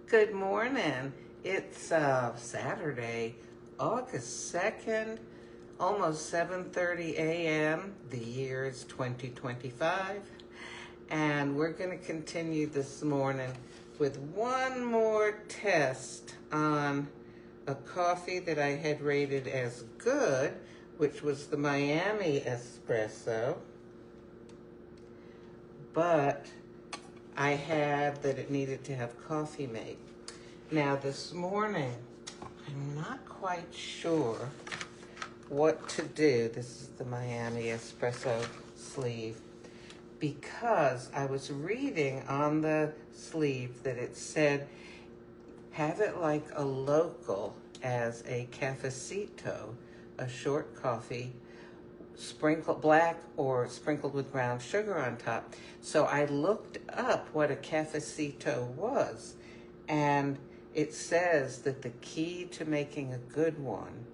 Good morning. It's Saturday, August 2nd, almost 7:30 a.m. The year is 2025. And we're going to continue this morning with one more test on a coffee that I had rated as good, which was the Miami espresso. But I had that it needed to have coffee mate. Now this morning, I'm not quite sure what to do. This is the Miami espresso sleeve, because I was reading on the sleeve that it said, have it like a local as a cafecito, a short coffee, sprinkled black or sprinkled with brown sugar on top. So I looked up what a cafecito was, and it says that the key to making a good one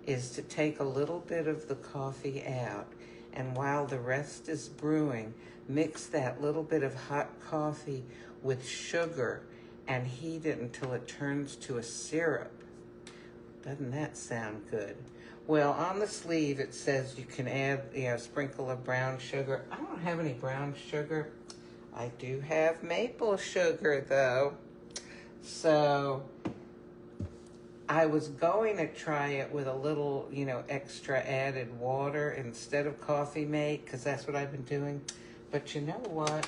is to take a little bit of the coffee out, and while the rest is brewing, mix that little bit of hot coffee with sugar and heat it until it turns to a syrup. Doesn't that sound good? Well, on the sleeve it says you can add, a sprinkle of brown sugar. I don't have any brown sugar. I do have maple sugar though. So I was going to try it with a little, extra added water instead of coffee mate, because that's what I've been doing. But you know what?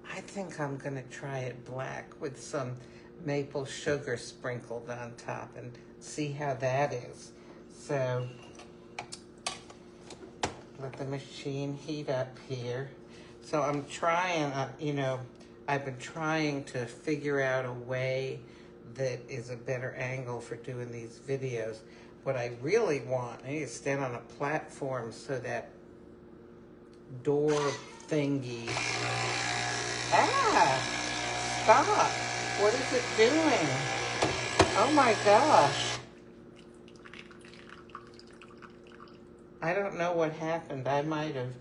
I think I'm going to try it black with some maple sugar sprinkled on top and see how that is. So let the machine heat up here. So I'm trying, I've been trying to figure out a way that is a better angle for doing these videos. What I really want, I need to stand on a platform so that door thingy. Stop. What is it doing? Oh my gosh. I don't know what happened. I might have,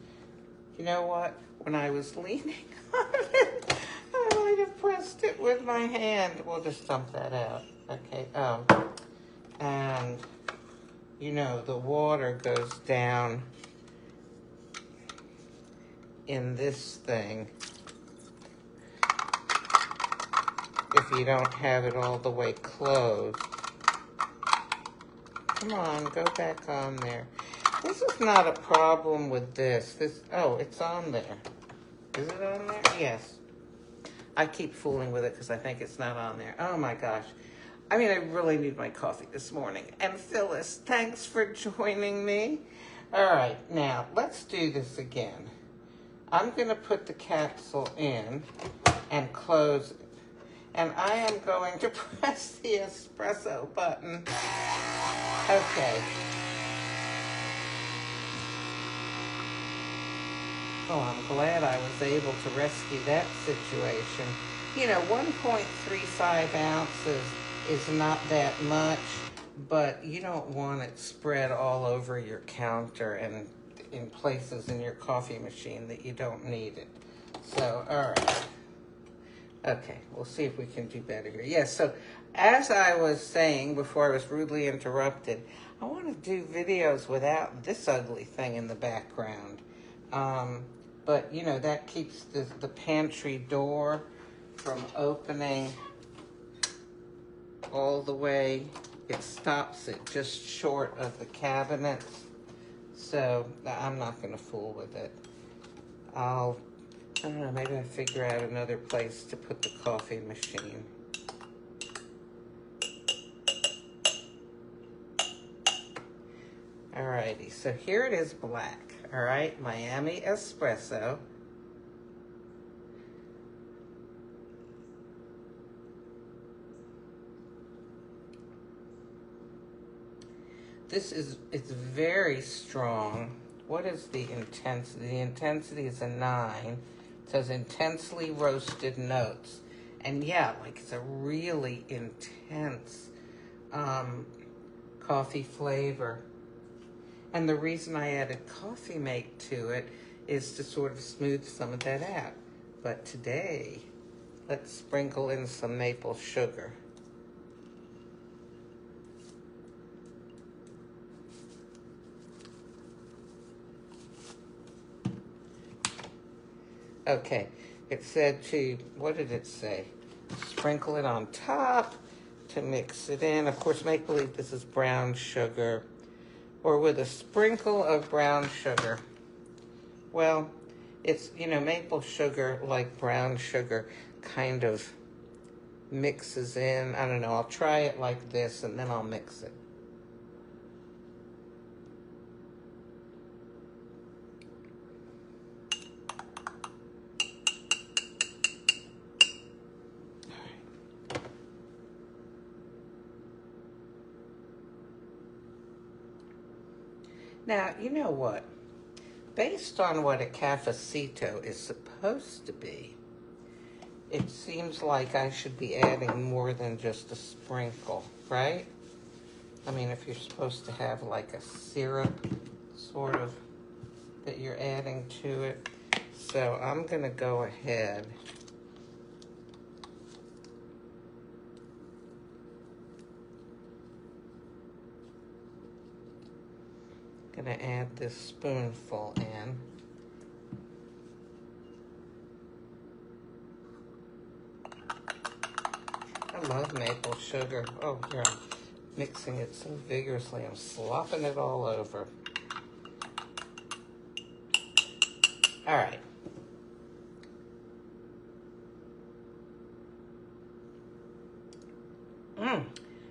you know what? When I was leaning on it, I might have pressed it with my hand. We'll just dump that out. Okay. And, the water goes down in this thing if you don't have it all the way closed. Come on, go back on there. This is not a problem with this. Oh, it's on there. Is it on there? Yes. I keep fooling with it because I think it's not on there. Oh my gosh. I really need my coffee this morning. And Phyllis, thanks for joining me. All right, now let's do this again. I'm going to put the capsule in and close it. And I am going to press the espresso button. Okay. Oh, I'm glad I was able to rescue that situation. 1.35 ounces is not that much, but you don't want it spread all over your counter and in places in your coffee machine that you don't need it. So, all right. Okay, we'll see if we can do better here. Yes, so as I was saying before I was rudely interrupted, I want to do videos without this ugly thing in the background. But, that keeps the pantry door from opening all the way. It stops it just short of the cabinets. So I'm not going to fool with it. I don't know, maybe I'll figure out another place to put the coffee machine. Alrighty, so here it is black. All right, Miami espresso. It's very strong. What is the intensity? The intensity is a 9. It says intensely roasted notes. And yeah, it's a really intense coffee flavor. And the reason I added coffee mate to it is to sort of smooth some of that out. But today, let's sprinkle in some maple sugar. Okay, it said to, what did it say? Sprinkle it on top to mix it in. Of course, make believe this is brown sugar, or with a sprinkle of brown sugar. Well, it's, maple sugar, like brown sugar, kind of mixes in. I don't know, I'll try it like this and then I'll mix it. Now, you know what? Based on what a cafecito is supposed to be, it seems like I should be adding more than just a sprinkle, right? I mean, if you're supposed to have like a syrup sort of that you're adding to it. So I'm going to go ahead . Gonna add this spoonful in. I love maple sugar. Oh, here I'm mixing it so vigorously. I'm slopping it all over. All right.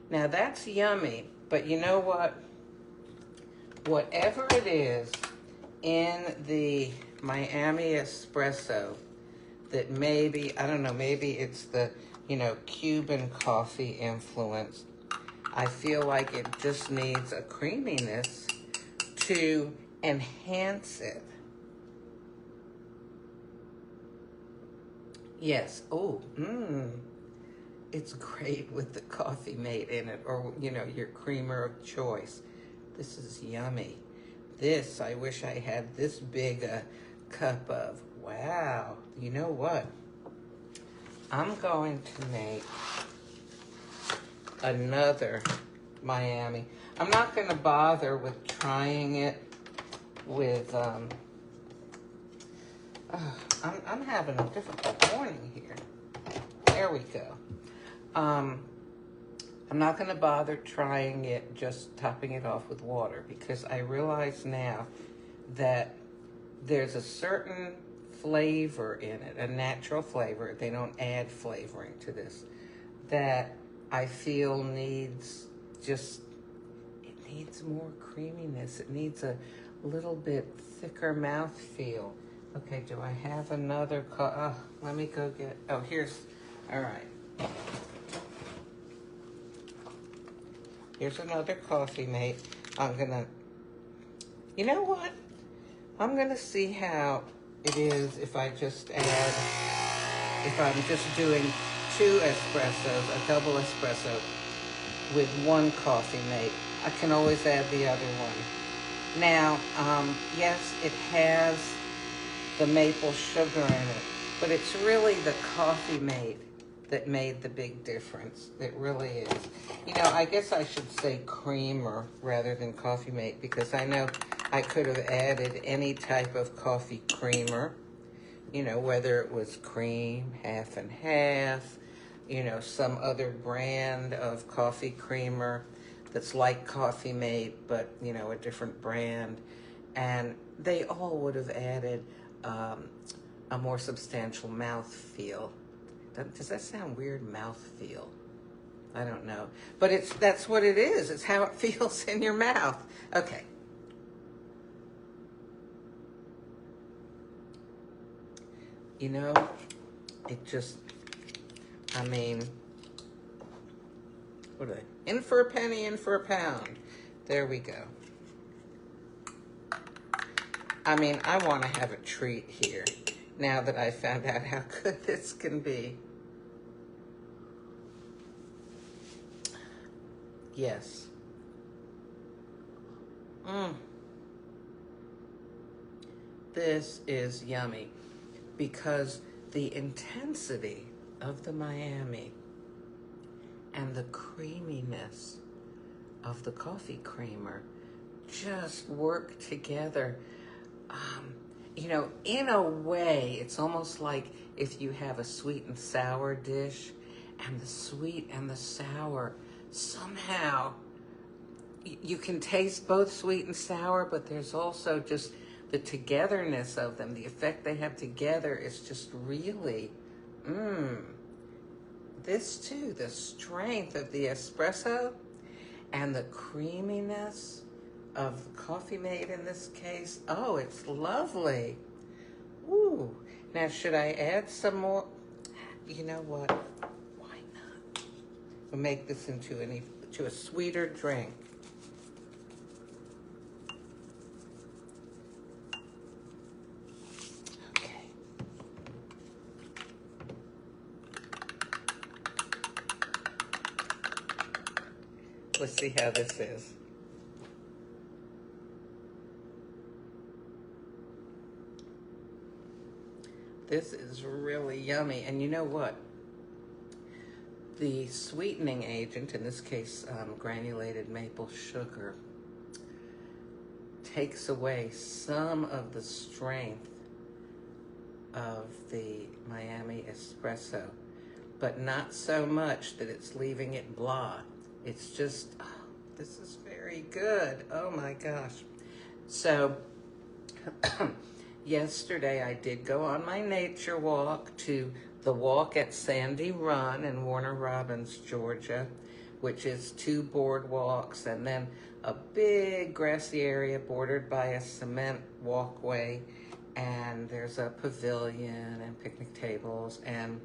Now that's yummy, but you know what? Whatever it is in the Miami espresso that maybe, I don't know, maybe it's the, Cuban coffee influence. I feel like it just needs a creaminess to enhance it. Yes. Oh, it's great with the coffee mate in it, or, your creamer of choice. This is yummy. This, I wish I had this big a cup of. Wow. You know what? I'm going to make another Miami. I'm not going to bother with trying it with, I'm having a difficult morning here. There we go. I'm not going to bother trying it, just topping it off with water, because I realize now that there's a certain flavor in it, a natural flavor. They don't add flavoring to this, that I feel needs it needs more creaminess. It needs a little bit thicker mouthfeel. Okay, do I have another let me go get, all right. Here's another coffee mate. You know what? I'm gonna see how it is if I just add, if I'm just doing 2 espressos, a double espresso with 1 coffee mate. I can always add the other one. Now, yes, it has the maple sugar in it, but it's really the coffee mate that made the big difference. It really is. I guess I should say creamer rather than coffee mate, because I know I could have added any type of coffee creamer, whether it was cream, half and half, some other brand of coffee creamer that's like Coffee Mate, but, a different brand. And they all would have added a more substantial mouthfeel. Does that sound weird, mouthfeel? I don't know. But that's what it is. It's how it feels in your mouth. Okay. It just, what are they? In for a penny, in for a pound. There we go. I want to have a treat here now that I found out how good this can be. Yes. This is yummy because the intensity of the Miami and the creaminess of the coffee creamer just work together. You know, in a way, it's almost like if you have a sweet and sour dish, and the sweet and the sour somehow, you can taste both sweet and sour, but there's also just the togetherness of them. The effect they have together is just really, this too, the strength of the espresso and the creaminess of coffee made in this case. Oh, it's lovely. Ooh. Now, should I add some more? You know what? Why not? We'll make this into a sweeter drink. Okay. Let's see how this is. This is really yummy. And you know what? The sweetening agent, in this case, granulated maple sugar, takes away some of the strength of the Miami espresso, but not so much that it's leaving it blah. It's just, oh, this is very good. Oh my gosh. So, yesterday I did go on my nature walk to the Walk at Sandy Run in Warner Robins, Georgia, which is 2 boardwalks and then a big grassy area bordered by a cement walkway, and there's a pavilion and picnic tables, and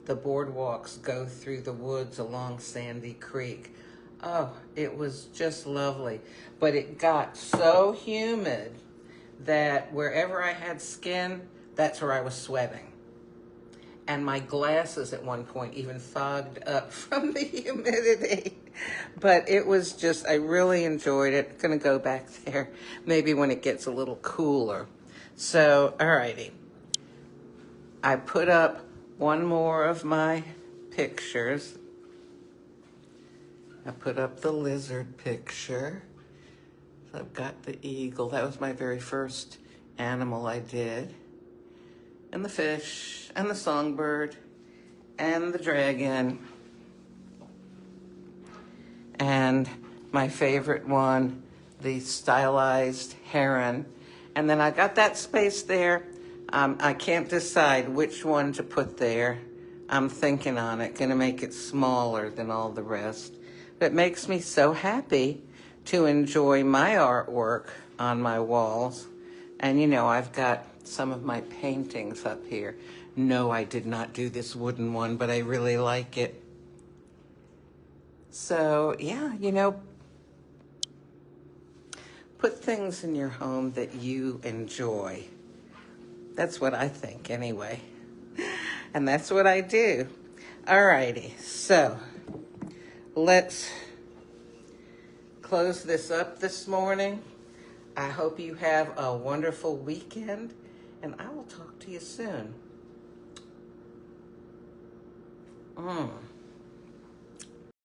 the boardwalks go through the woods along Sandy Creek. Oh, it was just lovely. But it got so humid that wherever I had skin, that's where I was sweating. And my glasses at one point even fogged up from the humidity. But it was just, I really enjoyed it. Gonna go back there maybe when it gets a little cooler. So, alrighty. I put up one more of my pictures. I put up the lizard picture. So I've got the eagle. That was my very first animal I did. And the fish, and the songbird, and the dragon. And my favorite one, the stylized heron. And then I got that space there. I can't decide which one to put there. I'm thinking on it, gonna make it smaller than all the rest. But it makes me so happy to enjoy my artwork on my walls. And you know, I've got some of my paintings up here. No, I did not do this wooden one, but I really like it. So yeah, you know, put things in your home that you enjoy. That's what I think anyway. And that's what I do. Alrighty, so let's close this up this morning. I hope you have a wonderful weekend, and I will talk to you soon.